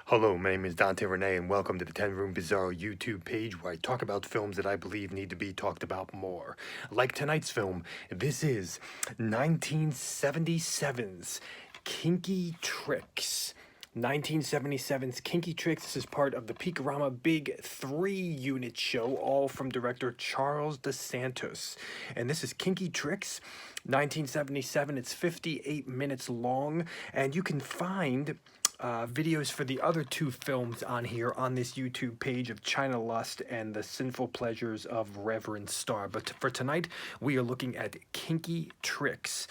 Hello, my name is Dante Renee, and welcome to the 10 Room Bizarro YouTube page where I talk about films that I believe need to be talked about more. Like tonight's film, this is 1977's Kinky Tricks. 1977's Kinky Tricks. This is part of the Peakorama Big 3-unit show, all from director Charles DeSantos. And this is Kinky Tricks, 1977. It's 58 minutes long, and you can find videos for the other two films on here on this YouTube page of China Lust and The Sinful Pleasures of Reverend Starr. But for tonight, we are looking at Kinky Tricks.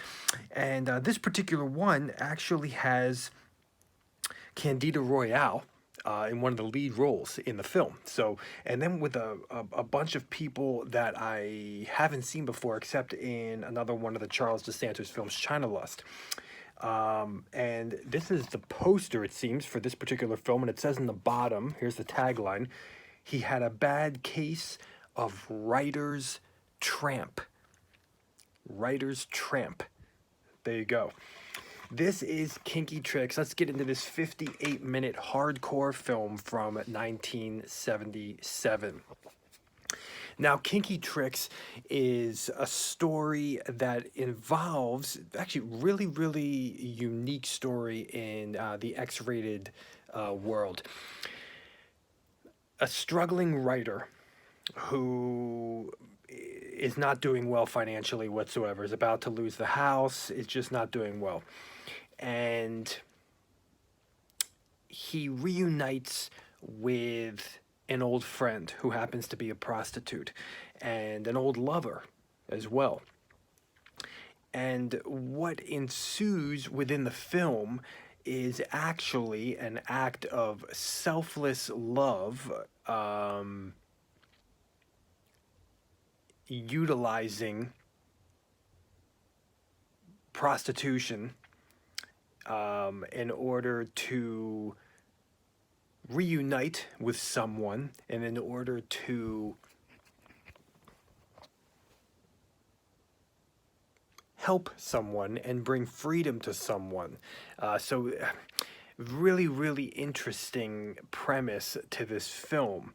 And this particular one actually has Candida Royale in one of the lead roles in the film. So, and then with a bunch of people that I haven't seen before, except in another one of the Charles DeSantos films, China Lust. And this is the poster, it seems, for this particular film, and it says in the bottom, here's the tagline: he had a bad case of writer's tramp. Writer's tramp. There you go. This is Kinky Tricks. Let's get into this 58-minute hardcore film from 1977. Now, Kinky Tricks is a story that involves actually really unique story in the X-rated world. A struggling writer who is not doing well financially whatsoever, is about to lose the house, is just not doing well. And he reunites with an old friend who happens to be a prostitute, and an old lover as well. And what ensues within the film is actually an act of selfless love, utilizing prostitution in order to reunite with someone, and in order to help someone and bring freedom to someone. So really interesting premise to this film.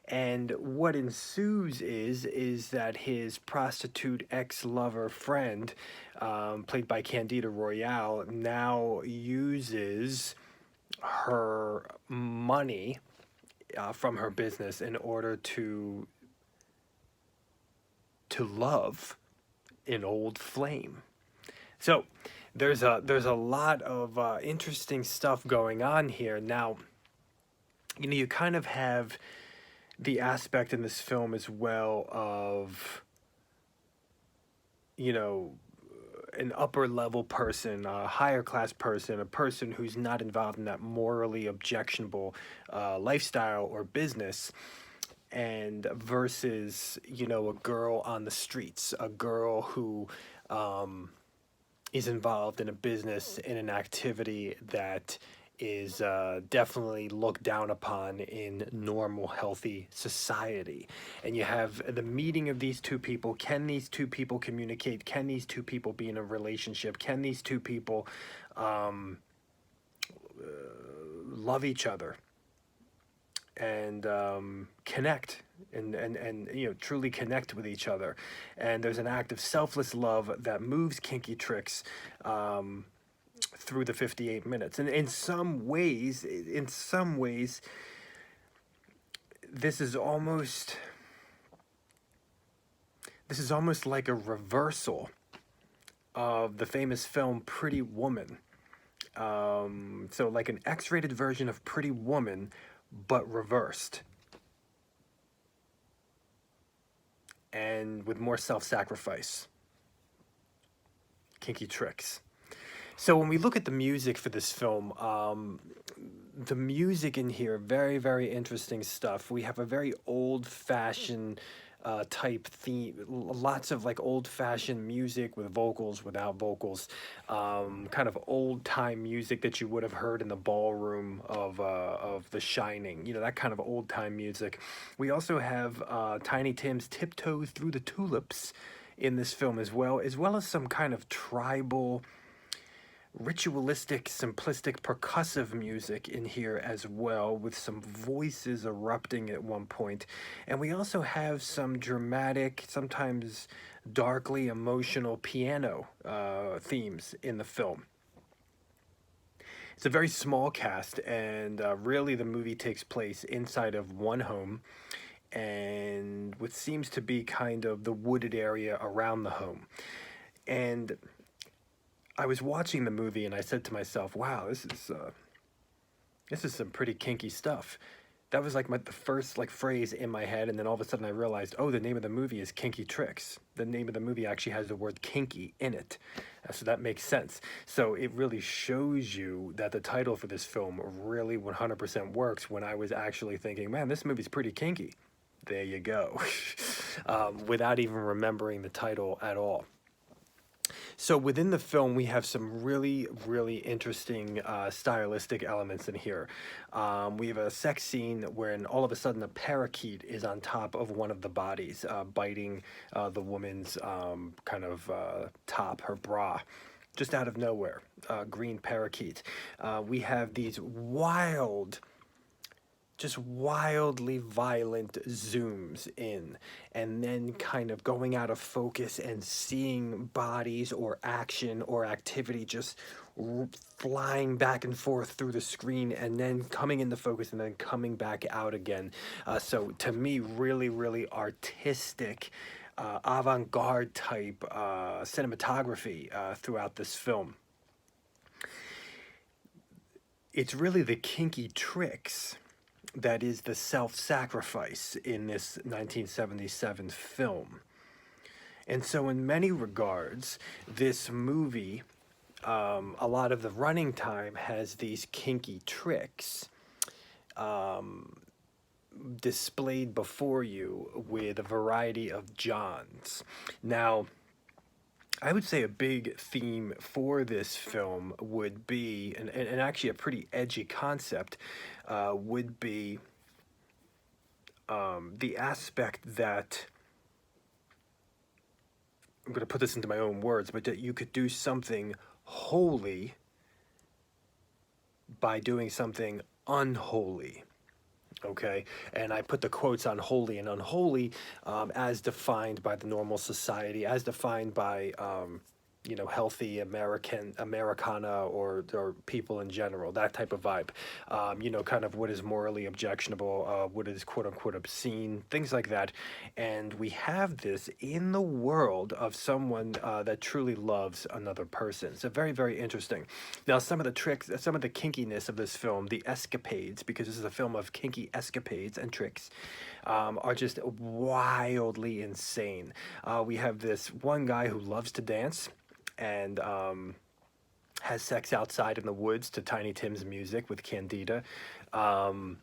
And what ensues is that his prostitute ex-lover friend, played by Candida Royale, now uses her money from her business in order to love an old flame. So there's a lot of interesting stuff going on here. Now, you know, you kind of have the aspect in this film as well of, you know, an upper level person, a higher class person, a person who's not involved in that morally objectionable lifestyle or business, and versus, you know, a girl on the streets, a girl who is involved in a business, in an activity that is definitely looked down upon in normal, healthy society. And you have the meeting of these two people. Can these two people communicate? Can these two people be in a relationship? Can these two people love each other and connect and you know, truly connect with each other? And there's an act of selfless love that moves Kinky Tricks through the 58 minutes. And in some ways, this is almost like a reversal of the famous film Pretty Woman. So like an X-rated version of Pretty Woman, but reversed. And with more self-sacrifice. Kinky Tricks. So when we look at the music for this film, the music in here, very interesting stuff. We have a very old-fashioned type theme, lots of like old-fashioned music with vocals, without vocals, kind of old-time music that you would have heard in the ballroom of The Shining, you know, that kind of old-time music. We also have Tiny Tim's Tiptoe Through the Tulips in this film as well as some kind of tribal ritualistic, simplistic, percussive music in here as well, with some voices erupting at one point. And we also have some dramatic, sometimes darkly emotional piano themes in the film. It's a very small cast, and really the movie takes place inside of one home and what seems to be kind of the wooded area around the home. And I was watching the movie and I said to myself, "Wow, this is some pretty kinky stuff." That was like the first like phrase in my head, and then all of a sudden I realized, oh, the name of the movie is Kinky Tricks. The name of the movie actually has the word kinky in it, so that makes sense. So it really shows you that the title for this film really 100% works when I was actually thinking, man, this movie's pretty kinky. There you go, without even remembering the title at all. So within the film, we have some really, really interesting stylistic elements in here. We have a sex scene wherein all of a sudden a parakeet is on top of one of the bodies, biting the woman's top, her bra, just out of nowhere, green parakeet. We have these just wildly violent zooms in, and then kind of going out of focus and seeing bodies or action or activity just flying back and forth through the screen, and then coming into focus and then coming back out again. So to me, really, really artistic, avant-garde type cinematography throughout this film. It's really the kinky tricks that is the self-sacrifice in this 1977 film. And so in many regards, this movie, a lot of the running time has these kinky tricks displayed before you with a variety of Johns. Now, I would say a big theme for this film would be, and actually a pretty edgy concept, would be the aspect that, I'm going to put this into my own words, but that you could do something holy by doing something unholy. Okay, and I put the quotes on holy and unholy as defined by the normal society, as defined by healthy Americana or people in general, that type of vibe. Kind of what is morally objectionable, what is quote unquote obscene, things like that. And we have this in the world of someone that truly loves another person. So very, very interesting. Now, some of the tricks, some of the kinkiness of this film, the escapades, because this is a film of kinky escapades and tricks, are just wildly insane. We have this one guy who loves to dance and has sex outside in the woods to Tiny Tim's music with Candida. And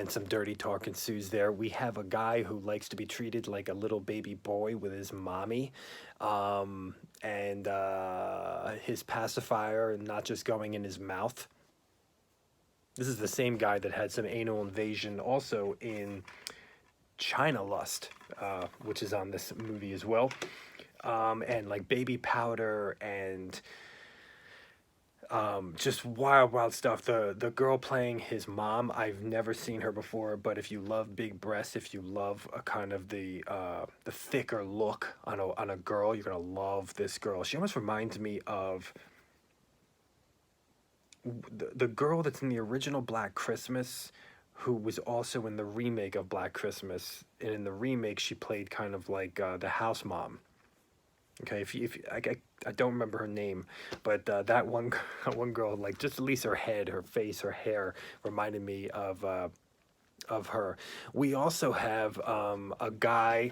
some dirty talk ensues there. We have a guy who likes to be treated like a little baby boy with his mommy. And his pacifier and not just going in his mouth. This is the same guy that had some anal invasion also in China Lust, which is on this movie as well. And like baby powder and just wild stuff. The girl playing his mom, I've never seen her before, but if you love big breasts, if you love a kind of the thicker look on a girl, you're gonna love this girl. She almost reminds me of the girl that's in the original Black Christmas, who was also in the remake of Black Christmas, and in the remake she played kind of like the house mom. Okay, I don't remember her name, but that one girl, like just at least her head, her face, her hair reminded me of her. We also have a guy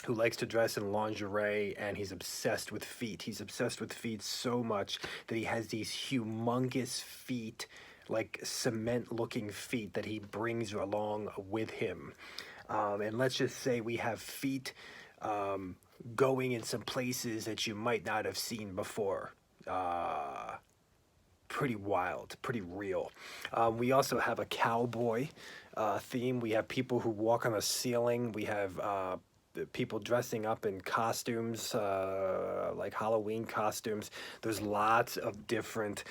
who likes to dress in lingerie, and he's obsessed with feet. He's obsessed with feet so much that he has these humongous feet, like cement-looking feet that he brings along with him. And let's just say we have feet going in some places that you might not have seen before. Pretty wild, pretty real. We also have a cowboy theme. We have people who walk on the ceiling. We have the people dressing up in costumes, like Halloween costumes. There's lots of different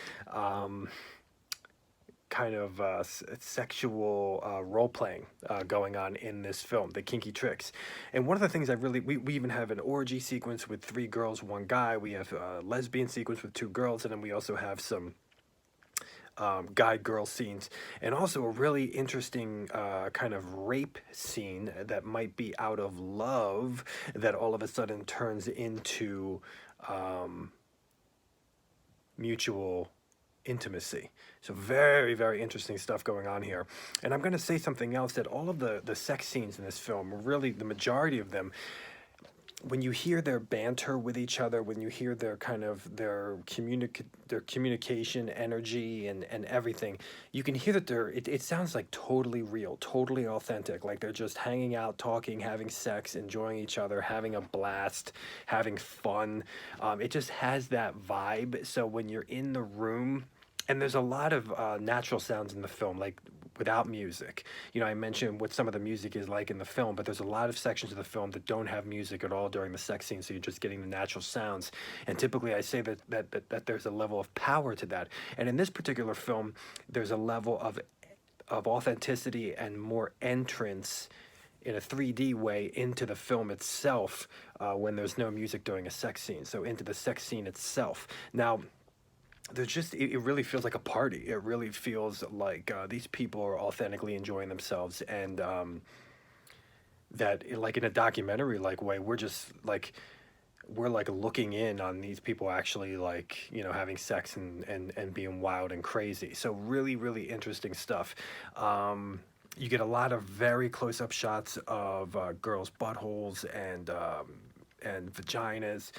kind of sexual role playing going on in this film, the kinky tricks. And one of the things we even have an orgy sequence with 3 girls, 1 guy. We have a lesbian sequence with 2 girls, and then we also have some guy girl scenes, and also a really interesting kind of rape scene that might be out of love that all of a sudden turns into mutual intimacy. So very, very interesting stuff going on here. And I'm going to say something else, that all of the sex scenes in this film, really the majority of them, when you hear their banter with each other, when you hear their kind of their communication, energy, and everything, you can hear that it sounds like totally real, totally authentic. Like they're just hanging out, talking, having sex, enjoying each other, having a blast, having fun. It just has that vibe. So when you're in the room, and there's a lot of natural sounds in the film, like without music. You know, I mentioned what some of the music is like in the film, but there's a lot of sections of the film that don't have music at all during the sex scene, so you're just getting the natural sounds. And typically I say that there's a level of power to that. And in this particular film, there's a level of authenticity and more entrance in a 3D way into the film itself when there's no music during a sex scene, so into the sex scene itself. Now, there's just it really feels like a party. It really feels like these people are authentically enjoying themselves, and that like in a documentary like way, we're just like looking in on these people actually, like, you know, having sex and being wild and crazy. So really, really interesting stuff. You get a lot of very close-up shots of girls' buttholes and vaginas,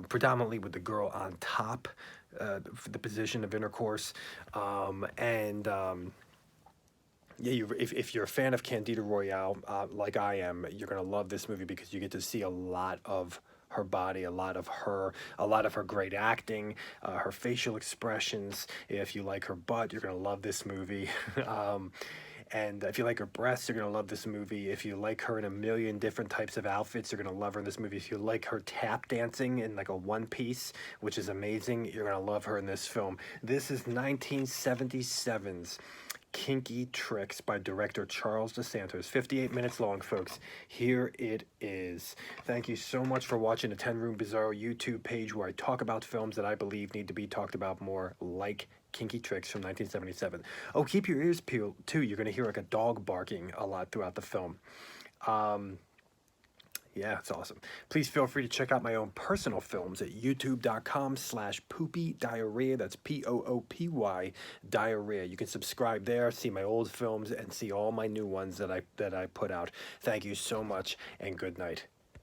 predominantly with the girl on top, for the position of intercourse. Yeah, if you're a fan of Candida Royale, like I am, you're gonna love this movie because you get to see a lot of her body, a lot of her great acting, her facial expressions. If you like her butt, you're gonna love this movie. And if you like her breasts, you're going to love this movie. If you like her in a million different types of outfits, you're going to love her in this movie. If you like her tap dancing in like a one piece, which is amazing, you're going to love her in this film. This is 1977's Kinky Tricks by director Charles DeSantos. 58 minutes long, folks. Here it is. Thank you so much for watching the 10 Room Bizarro YouTube page, where I talk about films that I believe need to be talked about more, like Kinky Tricks from 1977. Oh, keep your ears peeled, too. You're going to hear like a dog barking a lot throughout the film. Yeah, it's awesome. Please feel free to check out my own personal films at youtube.com/poopy diarrhea. That's POOPY diarrhea. You can subscribe there, see my old films, and see all my new ones that I put out. Thank you so much, and good night.